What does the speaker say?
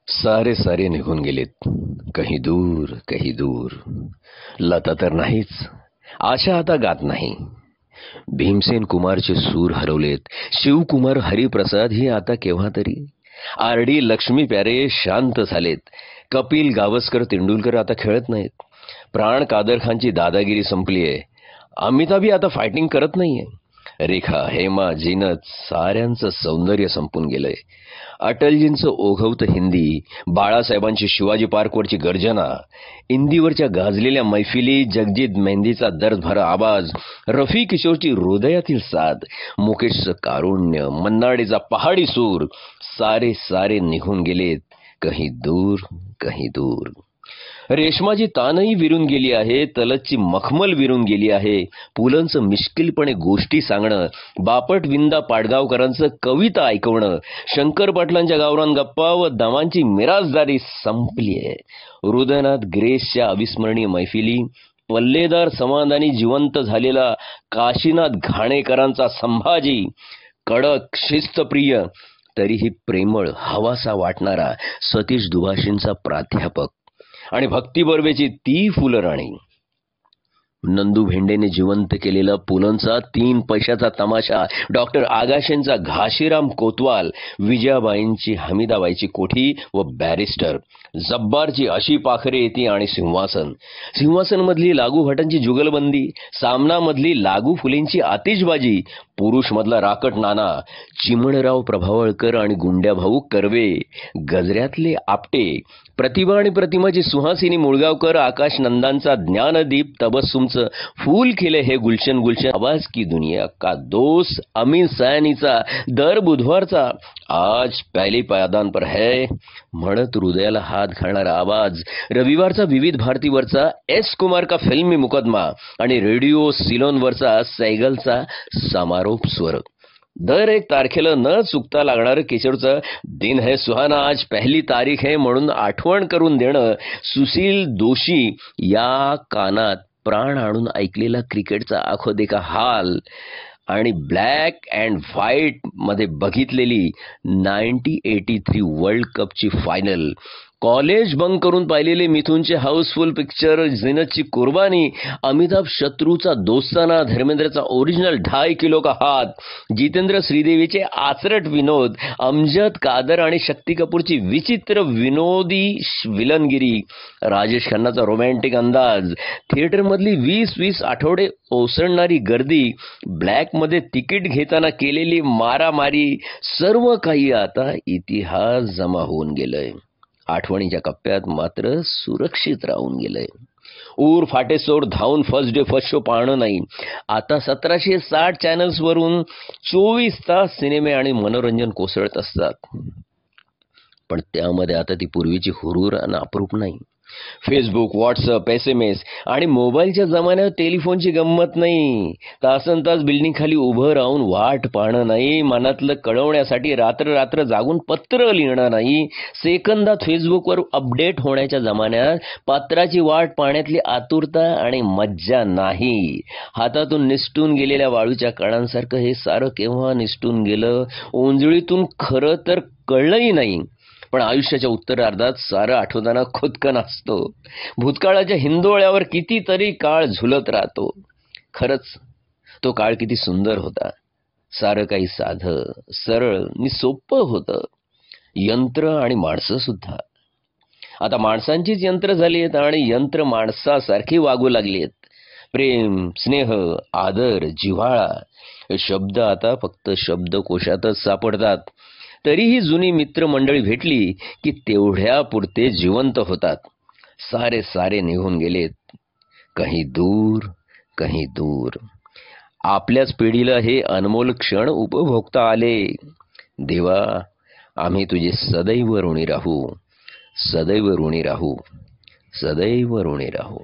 सारे सारे निघून गेलेत, कहीं दूर कहीं दूर. लता तर नाहीच, आशा आता गात नाही. भीमसेन कुमारचे सूर हरवलेत. शिवकुमार हरिप्रसाद ही आता केव्हा तरी. आर.डी. लक्ष्मी प्यारे शांत झालेत. कपिल गावस्कर तेंडुलकर आता खेळत नाहीत. प्राण कादर खानची दादागिरी संपलीये. अमिताभी आता फायटिंग करत नाहीये. रेखा, हेमा, जीनत साऱ्यांचं सौंदर्य संपून गेलंय. अटलजींचं ओघवतं हिंदी, बाळासाहेबांची शिवाजी पार्कवरची गर्जना, इंदीवरच्या गाजलेल्या मैफिली, जगजीत मेहंदीचा दर्दभरा आवाज, रफी किशोरची हृदयातील साथ, मुकेशचं कारुण्य, मन्नाडेचा पहाडी सूर, सारे सारे निघून गेलेत, कहीं दूर कहीं दूर. रेशमाची तानही विरून गेली आहे. तलतची मखमल विरून गेली आहे. पुलंचं मिश्किलपणे गोष्टी सांगणं, बापट विंदा पाडगावकरांचं कविता ऐकवणं, शंकर पाटलांच्या गावरान गप्पा व दमांची मिराजदारी संपली आहे. हृदयनाथ ग्रेसच्या अविस्मरणीय मैफिली, पल्लेदार समाधानी जिवंत झालेला काशीनाथ घाणेकरांचा संभाजी, कडक शिस्तप्रिय तरीही प्रेमळ हवासा वाटणारा सतीश दुभाषींचा प्राध्यापक आणि भक्ती बर्वेची ती फुलराणी. नंदू भेंडेने जिवंत केलेला पुलंचा 3 पैशाचा तमाशा, डॉक्टर आगाशेंचा घाशीराम कोतवाल, विजयाबाईंची हमीदाबाईची कोठी व बॅरिस्टर, जब्बारची अशी पाखरे येती आणि सिंहासन, सिंहासन मधली लागू भटांची जुगलबंदी, सामना मधली लागू फुलेंची आतिषबाजी, पुरुष मधला राकट नाना, चिमणराव प्रभावळकर आणि गुंड्याभाऊ कर्वे, गजऱ्यातले आपटे, प्रतिभा आणि प्रतिमाची सुहासिनी मुळगावकर, आकाश नंदांचा ज्ञानदीप, तबस्सुमचं फूल खिले हे गुलशन गुलशन, आवाज की दुनिया का दोस्त, अमीन सयानीचा दर बुधवारचा आज पहली पायदान पर है म्हणत हृदयाला हात घालणारा आवाज, रविवारचा विविध भारतीवरचा एस कुमार का फिल्मी मुकदमा आणि रेडिओ सिलोनवरचा सैगलचा समारोप स्वर. दर एक तारखेला न चुकता लागणारं किशोरचं दिन है सुहाना आज पहली तारीख है म्हणून आठवण करून देणं, सुशील दोशी या कानात प्राण आणून ऐकलेला क्रिकेटचा आखो देखा हाल आणि ब्लॅक अँड व्हाईट मध्ये बघितलेली 1983 वर्ल्ड कपची फायनल, कॉलेज बंक करून पाहिलेले मिथुनचे हाऊसफुल पिक्चर, जिनतची कुर्बानी, अमिताभ शत्रूचा दोस्ताना, धर्मेंद्रचा ओरिजिनल 2.5 किलो का हात, जितेंद्र श्रीदेवीचे आचरट विनोद, अमजद कादर आणि शक्ती कपूरची विचित्र विनोदी विलनगिरी, राजेश खन्नाचा रोमॅन्टिक अंदाज, थिएटरमधली 20-20 आठवडे ओसरणारी गर्दी, ब्लॅकमध्ये तिकीट घेताना केलेली मारामारी, सर्व काही आता इतिहास जमा होऊन गेलंय. आठवणीच्या कप्प्यात मात्र सुरक्षित राहून गेलंय. ऊर फाटेसोड धावून फर्स्ट डे फर्स्ट शो पाहणं नाही. आता 1760 चॅनल्सवरून 24 तास सिनेमे आणि मनोरंजन कोसळत असतात. पण त्यामध्ये आता ती पूर्वीची हुरूर आणि अप्रूप नाही. फेसबुक, व्हॉट्सअप, SMS आणि मोबाईलच्या जमान्यात टेलिफोनची गंमत नाही. तासन तास बिल्डिंग खाली उभं राहून वाट पाहणं नाही. मनातलं कळवण्यासाठी रात्र रात्र जागून पत्र लिहिणं नाही. सेकंदात फेसबुकवर अपडेट होण्याच्या जमान्यात पत्राची वाट पाहण्यातली आतुरता आणि मज्जा नाही. हातातून निसटून गेलेल्या वाळूच्या कणांसारखं हे सारं केव्हा निसटून गेलं, ओंजळीतून खरं तर कळलंही नाही. पण आयुष्याच्या उत्तरार्धात सारं आठवताना खुदकन असतो. भूतकाळाच्या हिंदोळ्यावर कितीतरी काळ झुलत राहतो. खरंच तो काळ किती सुंदर होता. सारं काही साधं, सरळ नि सोपं होतं. यंत्र आणि माणसं सुद्धा. आता माणसांचीच यंत्र झाली आहेत आणि यंत्र माणसासारखी वागू लागली आहेत. प्रेम, स्नेह, आदर, जिव्हाळा हे शब्द आता फक्त शब्दकोशातच सापडतात. तरीही जुनी मित्रमंडळी भेटली की तेवढ्या पुरते जिवंत होतात. सारे सारे निघून गेलेत, कहीं दूर कहीं दूर. आपल्याच पिढीला हे अनमोल क्षण उपभोगता आले. देवा, आम्ही तुझे सदैव ऋणी राहू, सदैव ऋणी राहू, सदैव ऋणी राहू.